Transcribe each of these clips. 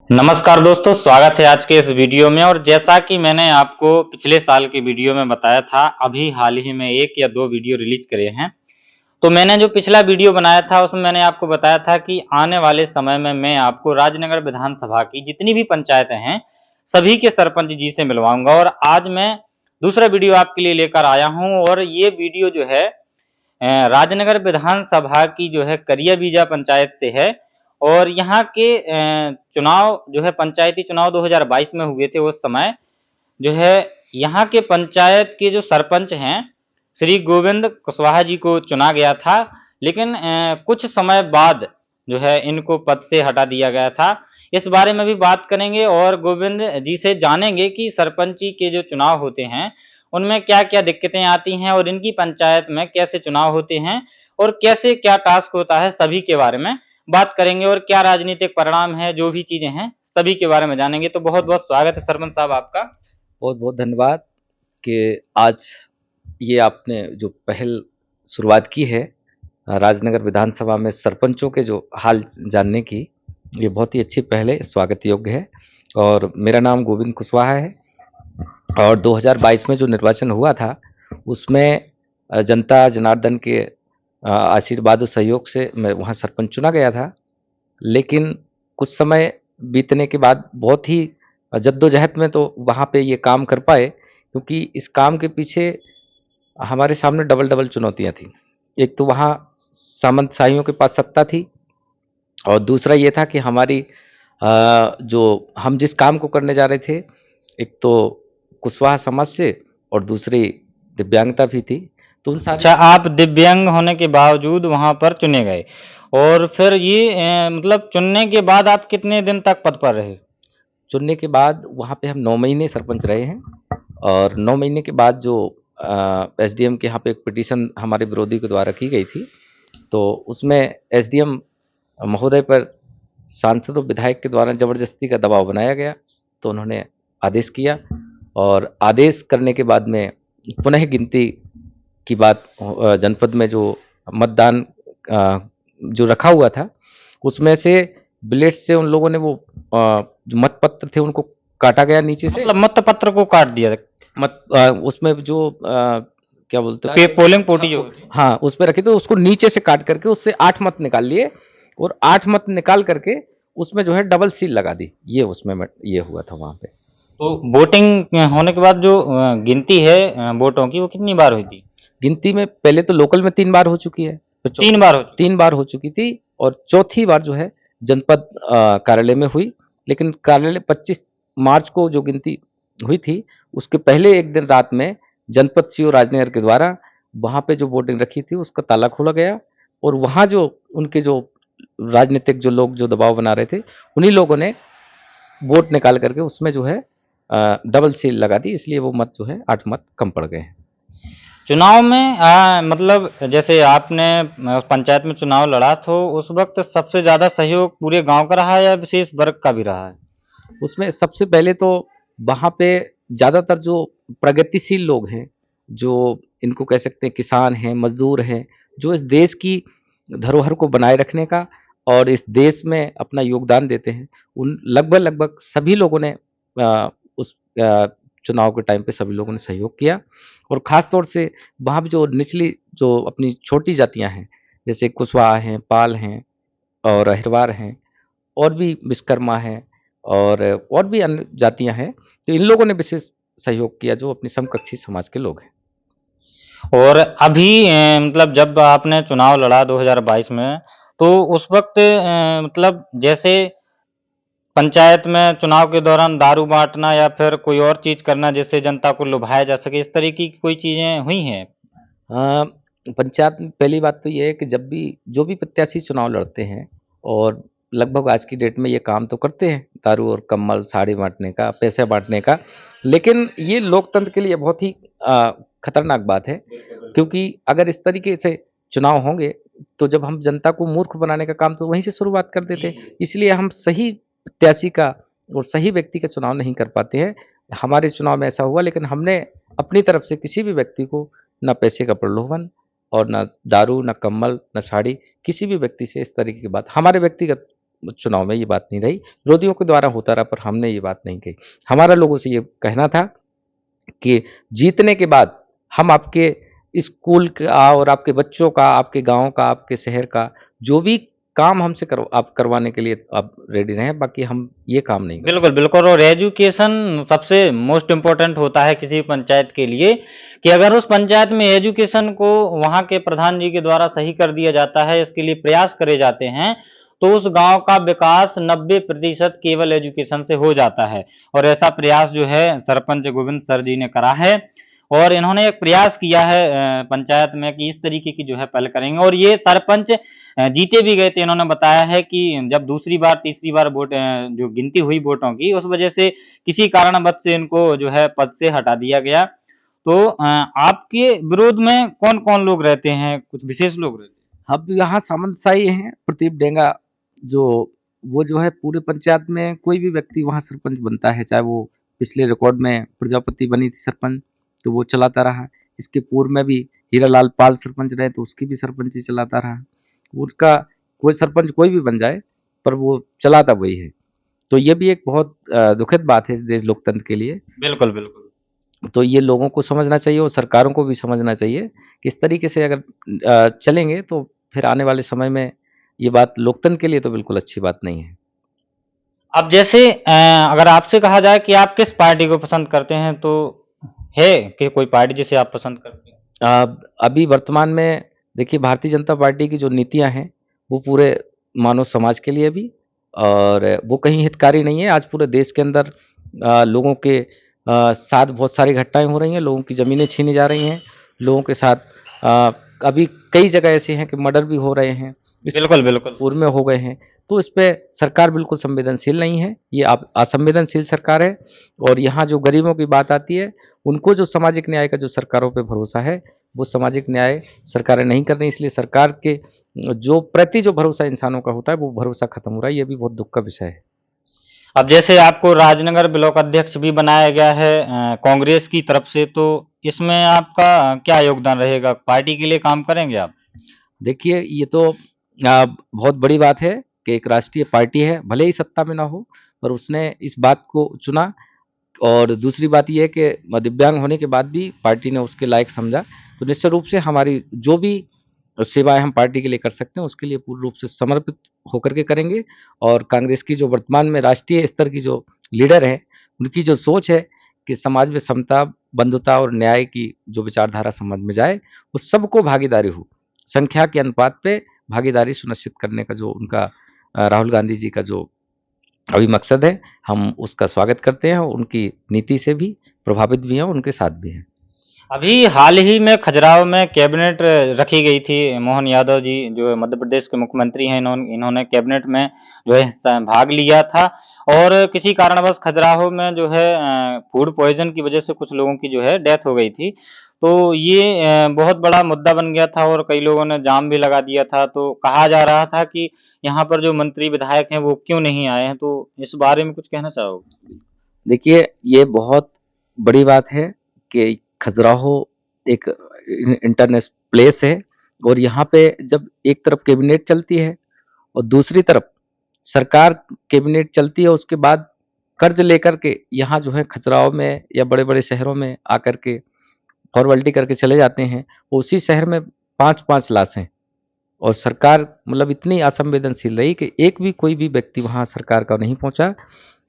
नमस्कार दोस्तों, स्वागत है आज के इस वीडियो में। और जैसा कि मैंने आपको पिछले साल के वीडियो में बताया था, अभी हाल ही में 1 या 2 वीडियो रिलीज़ करे हैं। तो मैंने जो पिछला वीडियो बनाया था उसमें मैंने आपको बताया था कि आने वाले समय में मैं आपको राजनगर विधानसभा की जितनी भी पंचायतें हैं, सभी के सरपंच जी से मिलवाऊँगा। और आज मैं दूसरा वीडियो आपके लिए लेकर आया हूँ और ये वीडियो जो है राजनगर विधानसभा की जो है करियाबीजा पंचायत से है। और यहाँ के चुनाव जो है पंचायती चुनाव 2022 में हुए थे। उस समय जो है यहाँ के पंचायत के जो सरपंच हैं, श्री गोविंद कुशवाहा जी को चुना गया था। लेकिन कुछ समय बाद जो है इनको पद से हटा दिया गया था। इस बारे में भी बात करेंगे और गोविंद जी से जानेंगे कि सरपंची के जो चुनाव होते हैं उनमें क्या-क्या दिक्कतें आती हैं और इनकी पंचायत में कैसे चुनाव होते हैं और कैसे क्या टास्क होता है, सभी के बारे में बात करेंगे। और क्या राजनीतिक परिणाम है, जो भी चीजें हैं सभी के बारे में जानेंगे। तो बहुत-बहुत स्वागत है सरपंच साहब आपका। बहुत बहुत धन्यवाद कि आज ये आपने जो पहल शुरुआत की है राजनगर विधानसभा में सरपंचों के जो हाल जानने की, ये बहुत ही अच्छी पहल है, स्वागत योग्य है। और मेरा नाम गोविंद कुशवाहा है और 2022 में जो निर्वाचन हुआ था उसमें जनता जनार्दन के आशीर्वाद और सहयोग से मैं वहाँ सरपंच चुना गया था। लेकिन कुछ समय बीतने के बाद बहुत ही जद्दोजहद में तो वहाँ पे ये काम कर पाए, क्योंकि इस काम के पीछे हमारे सामने डबल-डबल चुनौतियाँ थी। एक तो वहाँ सामंतशाहियों के पास सत्ता थी और दूसरा ये था कि हमारी जो हम जिस काम को करने जा रहे थे, एक तो कुशवाहा समाज से और दूसरी दिव्यांगता भी थी। तो उन सारे अच्छा, आप दिव्यांग होने के बावजूद वहां पर चुने गए और फिर ये मतलब चुनने के बाद आप कितने दिन तक पद पर रहे? चुनने के बाद वहाँ पे हम 9 महीने सरपंच रहे हैं और 9 महीने के बाद जो एसडीएम के यहाँ पे एक पिटीशन हमारे विरोधी के द्वारा की गई थी, तो उसमें एसडीएम महोदय पर सांसद और विधायक के द्वारा ज़बरदस्ती का दबाव बनाया गया। तो उन्होंने आदेश किया और आदेश करने के बाद में पुनः गिनती की बात जनपद में जो मतदान जो रखा हुआ था, उसमें से ब्लेड से उन लोगों ने वो जो मतपत्र थे उनको काटा गया नीचे से। मतलब मतपत्र को काट दिया? उसमें जो क्या बोलते पे हैं, पोलिंग पोटी जो होती है। हाँ, उस पे रखे थे, उसको नीचे से काट करके उससे 8 मत निकाल लिए और 8 मत निकाल करके उसमें जो है डबल सील लगा दी। ये उसमें ये हुआ था वहाँ पे। तो वोटिंग होने के बाद जो गिनती है वोटों की, वो कितनी बार हुई थी? गिनती में पहले तो लोकल में 3 बार हो चुकी है, फिर 3 बार हो चुकी? 3 बार हो चुकी थी और चौथी बार जो है जनपद कार्यालय में हुई। लेकिन कार्यालय 25 मार्च को जो गिनती हुई थी, उसके पहले एक दिन रात में जनपद सीओ राजनगर के द्वारा वहाँ पे जो वोटिंग रखी थी उसका ताला खोला गया और वहाँ जो उनके जो राजनीतिक जो लोग जो दबाव बना रहे थे, उन्हीं लोगों ने वोट निकाल करके उसमें जो है डबल सील लगा दी, इसलिए वो मत जो है 8 मत कम पड़ गए हैं। चुनाव में मतलब जैसे आपने पंचायत में चुनाव लड़ा, तो उस वक्त सबसे ज्यादा सहयोग पूरे गांव का रहा है या विशेष वर्ग का भी रहा है? उसमें सबसे पहले तो वहाँ पे ज़्यादातर जो प्रगतिशील लोग हैं, जो इनको कह सकते हैं किसान हैं, मज़दूर हैं, जो इस देश की धरोहर को बनाए रखने का और इस देश में अपना योगदान देते हैं, उन लगभग-लगभग सभी लोगों ने उस चुनाव के टाइम पे सभी लोगों ने सहयोग किया। और ख़ास तौर से वहाँ पे जो निचली जो अपनी छोटी जातियाँ हैं, जैसे कुशवाहा हैं, पाल हैं और अहिरवार हैं, और भी विश्वकर्मा हैं और भी अन्य जातियाँ हैं, तो इन लोगों ने विशेष सहयोग किया जो अपने समकक्षी समाज के लोग हैं। और अभी मतलब जब आपने चुनाव लड़ा 2022 में, तो उस वक्त मतलब जैसे पंचायत में चुनाव के दौरान दारू बांटना या फिर कोई और चीज करना जिससे जनता को लुभाया जा सके, इस तरीके की कोई चीजें हुई हैं? अ, पंचायत में पहली बात तो ये है कि जब भी जो भी प्रत्याशी चुनाव लड़ते हैं और लगभग आज की डेट में ये काम तो करते हैं, दारू और कम्बल, साड़ी बाँटने का, पैसे बाँटने का, लेकिन ये लोकतंत्र के लिए बहुत ही खतरनाक बात है, क्योंकि अगर इस तरीके से चुनाव होंगे, तो जब हम जनता को मूर्ख बनाने का काम तो वहीं से शुरुआत कर देते हैं। इसलिए हम सही प्रत्याशी का और सही व्यक्ति का चुनाव नहीं कर पाते हैं। हमारे चुनाव में ऐसा हुआ, लेकिन हमने अपनी तरफ से किसी भी व्यक्ति को ना पैसे का प्रलोभन और ना दारू, ना कम्बल, ना साड़ी, किसी भी व्यक्ति से इस तरीके की बात हमारे व्यक्तिगत चुनाव में ये बात नहीं रही, विरोधियों के द्वारा होता रहा, पर हमने ये बात नहीं कही। हमारा लोगों से ये कहना था कि जीतने के बाद हम आपके स्कूल का और आपके बच्चों का, आपके गाँव का, आपके शहर का जो भी काम हमसे आप करवाने के लिए आप रेडी रहें, बाकी हम ये काम नहीं करेंगे। बिल्कुल, बिल्कुल। और एजुकेशन सबसे मोस्ट इम्पोर्टेंट होता है किसी पंचायत के लिए, कि अगर उस पंचायत में एजुकेशन को वहाँ के प्रधान जी के द्वारा सही कर दिया जाता है, इसके लिए प्रयास करे जाते हैं, तो उस गाँव का विकास 90% केवल एजुकेशन से हो जाता है। और ऐसा प्रयास जो है सरपंच गोविंद सर जी ने करा है, और इन्होंने एक प्रयास किया है पंचायत में कि इस तरीके की जो है पहल करेंगे। और ये सरपंच जीते भी गए थे। इन्होंने बताया है कि जब दूसरी बार तीसरी बार वोट जो गिनती हुई वोटों की, उस वजह से किसी कारणवश से इनको जो है पद से हटा दिया गया। तो आपके विरोध में कौन कौन लोग रहते हैं, कुछ विशेष लोग रहते हैं? अब यहाँ सामंतशाही हैं, प्रदीप डेंगा जो वो जो है पूरे पंचायत में कोई भी व्यक्ति वहाँ सरपंच बनता है, चाहे वो पिछले रिकॉर्ड में प्रजापति बनी थी सरपंच, तो वो चलाता रहा। इसके पूर्व में भी हीरालाल पाल सरपंच रहे, तो उसकी भी सरपंची चलाता रहा। उसका कोई सरपंच कोई भी बन जाए, पर वो चलाता वही है। तो ये भी एक बहुत दुखद बात है इस देश लोकतंत्र के लिए। बिल्कुल, बिल्कुल। तो ये लोगों को समझना चाहिए और सरकारों को भी समझना चाहिए कि इस तरीके से अगर चलेंगे तो फिर आने वाले समय में ये बात लोकतंत्र के लिए तो बिल्कुल अच्छी बात नहीं है। अब जैसे अगर आपसे कहा जाए कि आप किस पार्टी को पसंद करते हैं, तो है कि कोई पार्टी जिसे आप पसंद करते हैं? अभी वर्तमान में देखिए भारतीय जनता पार्टी की जो नीतियाँ हैं, वो पूरे मानव समाज के लिए भी और वो कहीं हितकारी नहीं है। आज पूरे देश के अंदर लोगों के साथ बहुत सारी घटनाएँ हो रही हैं, लोगों की ज़मीनें छीनी जा रही हैं, लोगों के साथ अभी कई जगह ऐसी हैं कि मर्डर भी हो रहे हैं। इस बिल्कुल, बिल्कुल। पूर्व में हो गए हैं, तो इस पे सरकार बिल्कुल संवेदनशील नहीं है, ये आप असंवेदनशील सरकार है और यहाँ जो गरीबों की बात आती है, उनको जो सामाजिक न्याय का जो सरकारों पे भरोसा है, वो सामाजिक न्याय सरकारें नहीं कर रही, इसलिए सरकार के जो प्रति जो भरोसा इंसानों का होता है, वो भरोसा खत्म हो रहा है, ये भी बहुत दुःख का विषय है। अब जैसे आपको राजनगर ब्लॉक अध्यक्ष भी बनाया गया है कांग्रेस की तरफ से, तो इसमें आपका क्या योगदान रहेगा? पार्टी के लिए काम करेंगे आप? देखिए, ये तो बहुत बड़ी बात है कि एक राष्ट्रीय पार्टी है, भले ही सत्ता में ना हो, पर उसने इस बात को चुना और दूसरी बात ये है कि दिव्यांग होने के बाद भी पार्टी ने उसके लायक समझा, तो निश्चित रूप से हमारी जो भी सेवाएँ हम पार्टी के लिए कर सकते हैं, उसके लिए पूर्ण रूप से समर्पित होकर के करेंगे और कांग्रेस की जो वर्तमान में राष्ट्रीय स्तर की जो लीडर हैं, उनकी जो सोच है कि समाज में समता, बंधुता और न्याय की जो विचारधारा समाज में जाए, वो सबको भागीदारी हो। संख्या के अनुपात पे भागीदारी सुनिश्चित करने का जो उनका राहुल गांधी जी का जो अभी मकसद है, हम उसका स्वागत करते हैं और उनकी नीति से भी प्रभावित भी हैं, उनके साथ भी हैं। अभी हाल ही में खजुराहो में कैबिनेट रखी गई थी। मोहन यादव जी जो मध्य प्रदेश के मुख्यमंत्री हैं, इन्होंने कैबिनेट में जो है भाग लिया था। और किसी कारणवश खजुराहो में जो है फूड पॉइजन की वजह से कुछ लोगों की जो है डेथ हो गई थी। तो ये बहुत बड़ा मुद्दा बन गया था और कई लोगों ने जाम भी लगा दिया था। तो कहा जा रहा था कि यहाँ पर जो मंत्री विधायक हैं वो क्यों नहीं आए हैं, तो इस बारे में कुछ कहना चाहोगे? देखिए, ये बहुत बड़ी बात है कि खजुराहो एक इंटरनेशनल प्लेस है और यहाँ पे जब एक तरफ कैबिनेट चलती है और दूसरी तरफ सरकार कैबिनेट चलती है, उसके बाद कर्ज लेकर के यहाँ जो है खजुराहो में या बड़े-बड़े शहरों में आकर के फॉर्मेलिटी करके चले जाते हैं। उसी शहर में 5-5 लाशें और सरकार मतलब इतनी असंवेदनशील रही कि एक भी कोई भी व्यक्ति वहाँ सरकार का नहीं पहुँचा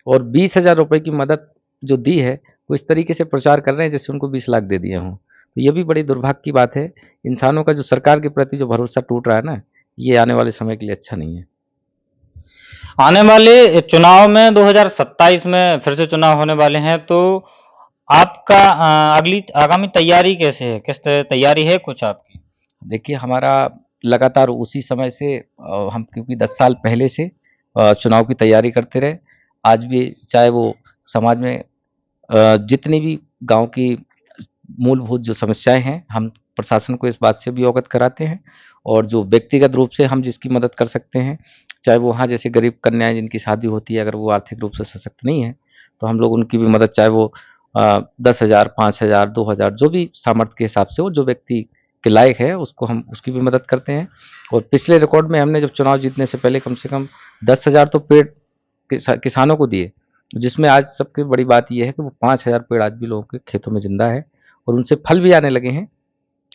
और 20,000 रुपए की मदद जो दी है, वो इस तरीके से प्रचार कर रहे हैं जैसे उनको 20 लाख दे दिए हों। तो ये भी बड़ी दुर्भाग्य की बात है। इंसानों का जो सरकार के प्रति जो भरोसा टूट रहा है ना, ये आने वाले समय के लिए अच्छा नहीं है। आने वाले चुनाव में 2027 में फिर से चुनाव होने वाले हैं, तो आपका अगली आगामी तैयारी कैसे है? किस तरह तैयारी है कुछ आपकी? देखिए, हमारा लगातार उसी समय से हम क्योंकि 10 साल पहले से चुनाव की तैयारी करते रहे। आज भी चाहे वो समाज में जितनी भी गाँव की मूलभूत जो समस्याएँ हैं, हम प्रशासन को इस बात से भी अवगत कराते हैं और जो व्यक्तिगत रूप से हम जिसकी मदद कर सकते हैं, चाहे वो वहाँ जैसे गरीब कन्याएँ जिनकी शादी होती है, अगर वो आर्थिक रूप से सशक्त नहीं है, तो हम लोग उनकी भी मदद चाहे वो 10,000, 5,000, 2,000 जो भी सामर्थ्य के हिसाब से हो, जो व्यक्ति के लायक है उसको हम उसकी भी मदद करते हैं। और पिछले रिकॉर्ड में हमने जब चुनाव जीतने से पहले कम से कम 10,000 तो पेड़ किसानों को दिए, जिसमें आज सबसे बड़ी बात यह है कि वो 5,000 पेड़ आज भी लोगों के खेतों में जिंदा है और उनसे फल भी आने लगे हैं,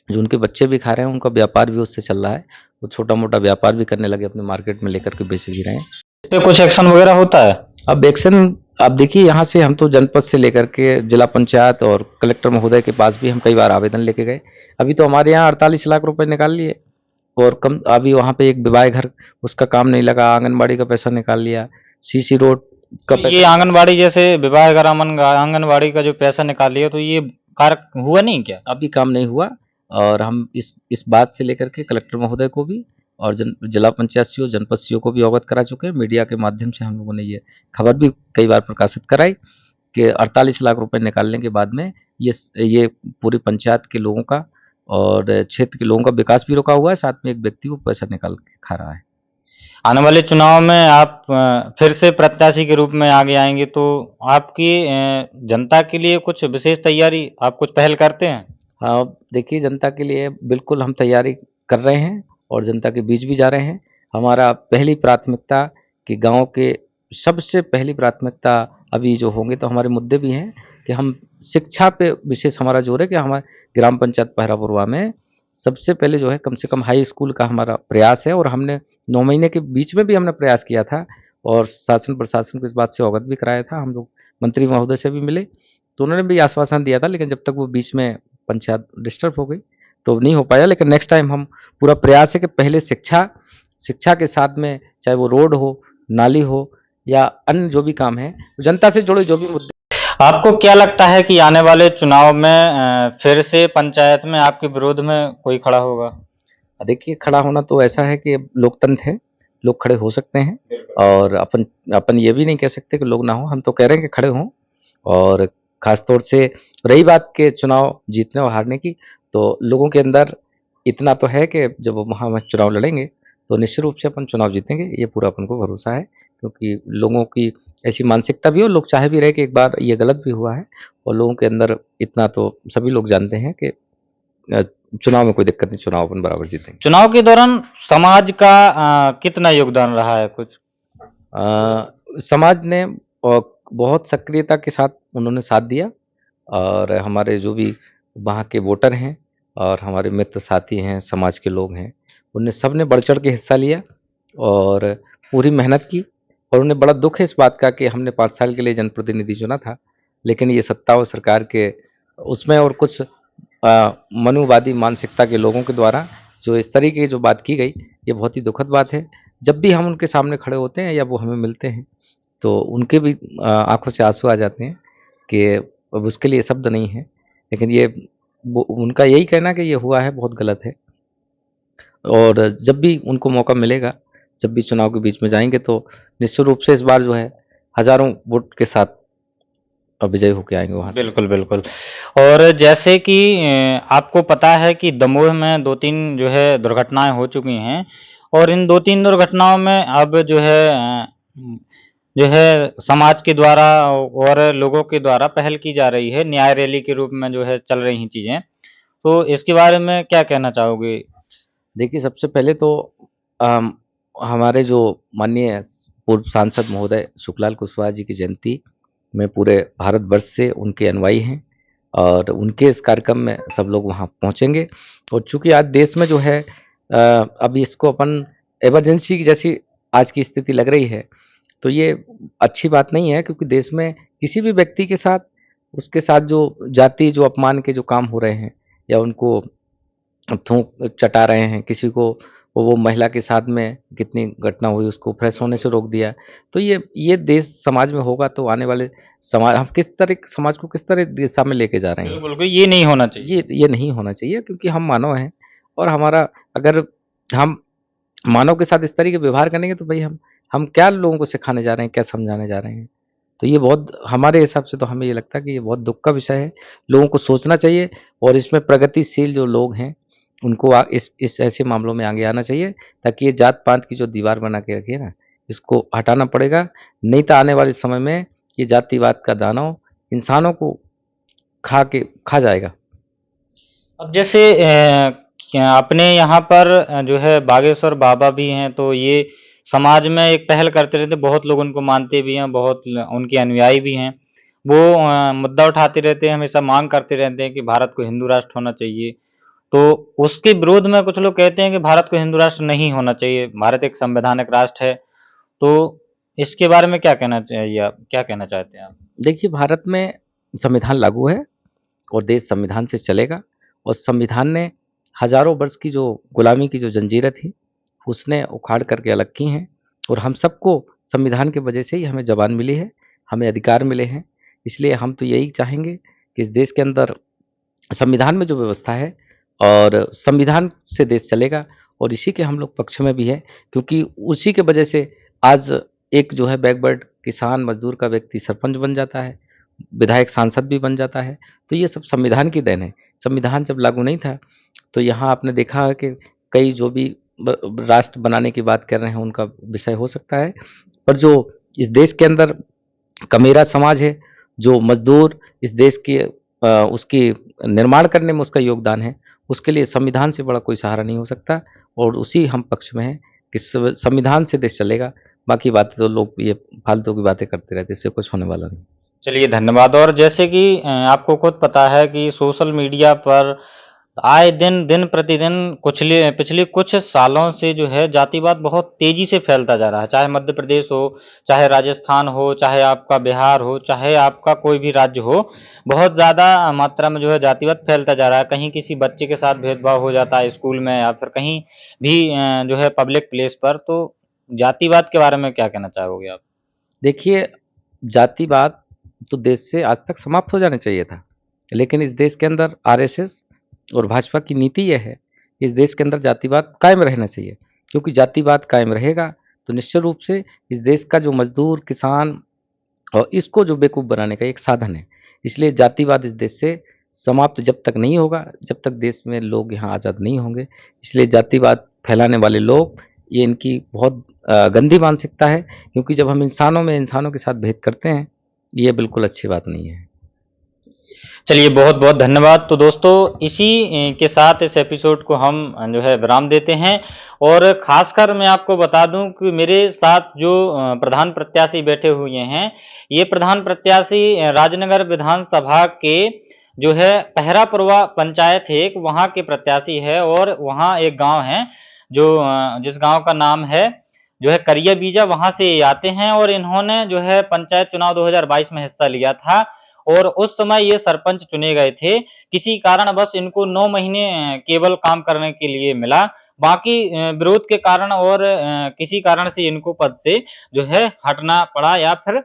जो उनके बच्चे भी खा रहे हैं, उनका व्यापार भी उससे चल रहा है, वो छोटा मोटा व्यापार भी करने लगे, अपने मार्केट में लेकर के बेच भी रहे हैं। इस पे कुछ एक्शन वगैरह होता है? अब एक्शन आप देखिए, यहाँ से हम तो जनपद से लेकर के जिला पंचायत और कलेक्टर महोदय के पास भी हम कई बार आवेदन लेके गए। अभी तो हमारे यहाँ 48 लाख रुपए निकाल लिए और कम अभी वहाँ पे एक विवाह घर उसका काम नहीं लगा, आंगनबाड़ी का पैसा निकाल लिया, सीसी रोड का तो ये आंगनबाड़ी जैसे विवाह ग्रामन आंगनबाड़ी का जो पैसा निकाल लिया, तो ये कार्य हुआ नहीं क्या? अभी काम नहीं हुआ और हम इस बात से लेकर के कलेक्टर महोदय को भी और जिला पंचायत सीओ जनपद सीओ को भी अवगत करा चुके हैं। मीडिया के माध्यम से हम लोगों ने ये खबर भी कई बार प्रकाशित कराई कि 48 लाख रुपए निकालने के बाद में ये पूरी पंचायत के लोगों का और क्षेत्र के लोगों का विकास भी रुका हुआ है, साथ में एक व्यक्ति को पैसा निकाल के खा रहा है। आने वाले चुनाव में आप फिर से प्रत्याशी के रूप में आगे आएंगे, तो आपकी जनता के लिए कुछ विशेष तैयारी, आप कुछ पहल करते हैं? हाँ, देखिए जनता के लिए बिल्कुल हम तैयारी कर रहे हैं और जनता के बीच भी जा रहे हैं। हमारा पहली प्राथमिकता कि गाँव के सबसे पहली प्राथमिकता अभी जो होंगे तो हमारे मुद्दे भी हैं कि हम शिक्षा पे विशेष हमारा जोर है कि हमारे ग्राम पंचायत पहरापुरवा में सबसे पहले जो है कम से कम हाई स्कूल का हमारा प्रयास है और हमने 9 महीने के बीच में भी हमने प्रयास किया था और शासन प्रशासन को इस बात से अवगत भी कराया था। हम लोग मंत्री महोदय से भी मिले तो उन्होंने भी आश्वासन दिया था, लेकिन जब तक वो बीच में पंचायत डिस्टर्ब हो गई तो नहीं हो पाया। लेकिन नेक्स्ट टाइम हम पूरा प्रयास है कि पहले शिक्षा के साथ में चाहे वो रोड हो, नाली हो या अन्य जो भी काम है, जनता से जुड़े जो भी मुद्दे। आपको क्या लगता है कि आने वाले चुनाव में फिर से पंचायत में आपके विरोध में कोई खड़ा होगा? देखिए, खड़ा होना तो ऐसा है कि लोकतंत्र है, लोग खड़े हो सकते हैं और अपन ये भी नहीं कह सकते कि लोग ना हो। हम तो कह रहे हैं कि खड़े हों और खास तौर से रही बात के चुनाव जीतने और हारने की, तो लोगों के अंदर इतना तो है कि जब वहाँ हम चुनाव लड़ेंगे तो निश्चित रूप से अपन चुनाव जीतेंगे, ये पूरा अपन को भरोसा है। क्योंकि लोगों की ऐसी मानसिकता भी है और लोग चाहे भी रहे कि एक बार ये गलत भी हुआ है और लोगों के अंदर इतना तो सभी लोग जानते हैं कि चुनाव में कोई दिक्कत नहीं, चुनाव अपन बराबर जीतेंगे। चुनाव के दौरान समाज का कितना योगदान रहा है कुछ? समाज ने बहुत सक्रियता के साथ उन्होंने साथ दिया और हमारे जो भी वहाँ के वोटर हैं और हमारे मित्र साथी हैं, समाज के लोग हैं, उनने सब ने बढ़-चढ़ के हिस्सा लिया और पूरी मेहनत की और उन्हें बड़ा दुःख है इस बात का कि हमने 5 साल के लिए जनप्रतिनिधि चुना था, लेकिन ये सत्ता और सरकार के उसमें और कुछ मनुवादी मानसिकता के लोगों के द्वारा जो इस तरीके की जो बात की गई, ये बहुत ही दुखद बात है। जब भी हम उनके सामने खड़े होते हैं या वो हमें मिलते हैं, तो उनके भी आँखों से आँसू आ जाते हैं कि अब उसके लिए शब्द नहीं है। लेकिन ये वो उनका यही कहना कि ये हुआ है बहुत गलत है और जब भी उनको मौका मिलेगा, जब भी चुनाव के बीच में जाएँगे तो निश्चित रूप से इस बार जो है हज़ारों वोट के साथ विजयी होके आएँगे वहाँ से। बिल्कुल, बिल्कुल। और जैसे कि आपको पता है कि दमोह में 2-3 जो है दुर्घटनाएँ हो चुकी हैं और इन 2-3 दुर्घटनाओं में अब जो है समाज के द्वारा और लोगों के द्वारा पहल की जा रही है, न्याय रैली के रूप में जो है चल रही हैं चीज़ें। तो इसके बारे में क्या कहना चाहोगे? देखिए, सबसे पहले तो अम, हमारे जो माननीय पूर्व सांसद महोदय सुखलाल कुशवाहा जी की जयंती में पूरे भारतवर्ष से उनके अनुयायी हैं और उनके इस कार्यक्रम में सब लोग वहाँ पहुँचेंगे और चूँकि आज देश में जो है अभी इसको अपन इमरजेंसी की जैसी आज की स्थिति लग रही है, तो ये अच्छी बात नहीं है क्योंकि देश में किसी भी व्यक्ति के साथ, उसके साथ जो जाति जो अपमान के जो काम हो रहे हैं या उनको थूक चटा रहे हैं, किसी को वो महिला के साथ में कितनी घटना हुई उसको फ्रेश होने से रोक दिया। तो ये देश समाज में होगा तो आने वाले समाज हम किस तरह समाज को किस तरह दिशा में लेके जा रहे हैं। बिल्कुल, बिल्कुल, ये नहीं होना चाहिए। ये नहीं होना चाहिए क्योंकि हम मानव हैं और हमारा अगर हम मानव के साथ इस तरीके व्यवहार करेंगे तो भाई हम क्या लोगों को सिखाने जा रहे हैं, क्या समझाने जा रहे हैं। तो ये बहुत हमारे हिसाब से तो हमें ये लगता है कि ये बहुत दुःख का विषय है। लोगों को सोचना चाहिए और इसमें प्रगतिशील जो लोग हैं उनको इस ऐसे मामलों में आगे आना चाहिए ताकि ये जात-पात की जो दीवार बना के रखी है ना, इसको हटाना पड़ेगा। नहीं तो आने वाले समय में ये जातिवाद का दानव इंसानों को खा जाएगा। अब जैसे अपने यहाँ पर जो है बागेश्वर बाबा भी हैं, तो ये समाज में एक पहल करते रहते, बहुत लोग उनको मानते भी हैं, बहुत उनके अनुयायी भी हैं। वो मुद्दा उठाते रहते हैं, हमेशा मांग करते रहते हैं कि भारत को हिंदू राष्ट्र होना चाहिए। तो उसके विरोध में कुछ लोग कहते हैं कि भारत को हिंदू राष्ट्र नहीं होना चाहिए, भारत एक संवैधानिक राष्ट्र है। तो इसके बारे में क्या कहना चाहिए आप, क्या कहना चाहते हैं आप? देखिए, भारत में संविधान लागू है और देश संविधान से चलेगा, और संविधान ने हजारों वर्ष की जो गुलामी की जो जंजीरें थी, उसने उखाड़ करके अलग की हैं, और हम सबको संविधान की वजह से ही हमें ज़बान मिली है, हमें अधिकार मिले हैं। इसलिए हम तो यही चाहेंगे कि इस देश के अंदर संविधान में जो व्यवस्था है, और संविधान से देश चलेगा, और इसी के हम लोग पक्ष में भी हैं, क्योंकि उसी के वजह से आज एक जो है बैकवर्ड किसान मजदूर का व्यक्ति सरपंच बन जाता है, विधायक सांसद भी बन जाता है। तो ये सब संविधान की देन है। संविधान जब लागू नहीं था, तो यहाँ आपने देखा है कि कई जो भी राष्ट्र बनाने की बात कर रहे हैं, उनका विषय हो सकता है, पर जो इस देश के अंदर कमेरा समाज है, जो मजदूर इस देश के उसकी निर्माण करने में उसका योगदान है, उसके लिए संविधान से बड़ा कोई सहारा नहीं हो सकता, और उसी हम पक्ष में हैं कि संविधान से देश चलेगा। बाकी बातें तो लोग ये फालतू की बातें करते रहते, इससे कुछ होने वाला नहीं। चलिए धन्यवाद। और जैसे कि आपको खुद पता है कि सोशल मीडिया पर आए दिन प्रतिदिन पिछले कुछ सालों से जो है जातिवाद बहुत तेजी से फैलता जा रहा है। चाहे मध्य प्रदेश हो, चाहे राजस्थान हो, चाहे आपका बिहार हो, चाहे आपका कोई भी राज्य हो, बहुत ज़्यादा मात्रा में जो है जातिवाद फैलता जा रहा है। कहीं किसी बच्चे के साथ भेदभाव हो जाता है स्कूल में, या फिर कहीं भी जो है पब्लिक प्लेस पर। तो जातिवाद के बारे में क्या कहना चाहोगे आप? देखिए, जातिवाद तो देश से आज तक समाप्त हो जाना चाहिए था, लेकिन इस देश के अंदर आरएसएस और भाजपा की नीति यह है कि इस देश के अंदर जातिवाद कायम रहना चाहिए, क्योंकि जातिवाद कायम रहेगा तो निश्चित रूप से इस देश का जो मजदूर, किसान, और इसको जो बेवकूफ़ बनाने का एक साधन है। इसलिए जातिवाद इस देश से समाप्त जब तक नहीं होगा, जब तक देश में लोग यहाँ आज़ाद नहीं होंगे। इसलिए जातिवाद फैलाने वाले लोग, ये इनकी बहुत गंदी मानसिकता है, क्योंकि जब हम इंसानों में इंसानों के साथ भेद करते हैं, ये बिल्कुल अच्छी बात नहीं है। चलिए बहुत बहुत धन्यवाद। तो दोस्तों इसी के साथ इस एपिसोड को हम जो है विराम देते हैं। और खासकर मैं आपको बता दूं कि मेरे साथ जो प्रधान प्रत्याशी बैठे हुए हैं, ये प्रधान प्रत्याशी राजनगर विधानसभा के जो है पहरापुरवा पंचायत है, एक वहाँ के प्रत्याशी है। और वहाँ एक गांव है जो जिस गांव का नाम है जो है करिया बीजा, वहां से ये आते हैं। और इन्होंने जो है पंचायत चुनाव 2022 में हिस्सा लिया था, और उस समय ये सरपंच चुने गए थे। किसी कारणवश इनको 9 महीने केवल काम करने के लिए मिला, बाकी विरोध के कारण और किसी कारण से इनको पद से जो है हटना पड़ा या फिर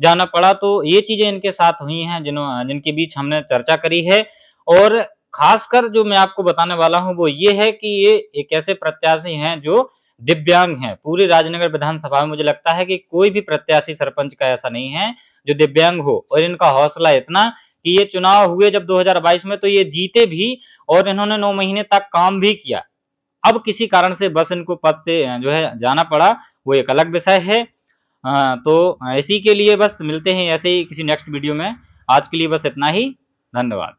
जाना पड़ा। तो ये चीजें इनके साथ हुई हैं जिनके बीच हमने चर्चा करी है। और खासकर जो मैं आपको बताने वाला हूं वो ये है कि ये एक ऐसे प्रत्याशी हैं जो दिव्यांग हैं। पूरे राजनगर विधानसभा में मुझे लगता है कि कोई भी प्रत्याशी सरपंच का ऐसा नहीं है जो दिव्यांग हो। और इनका हौसला इतना कि ये चुनाव हुए जब 2022 में, तो ये जीते भी और इन्होंने 9 महीने तक काम भी किया। अब किसी कारण से बस इनको पद से जो है जाना पड़ा, वो एक अलग विषय है। तो इसी के लिए बस मिलते हैं ऐसे ही किसी नेक्स्ट वीडियो में। आज के लिए बस इतना ही। धन्यवाद।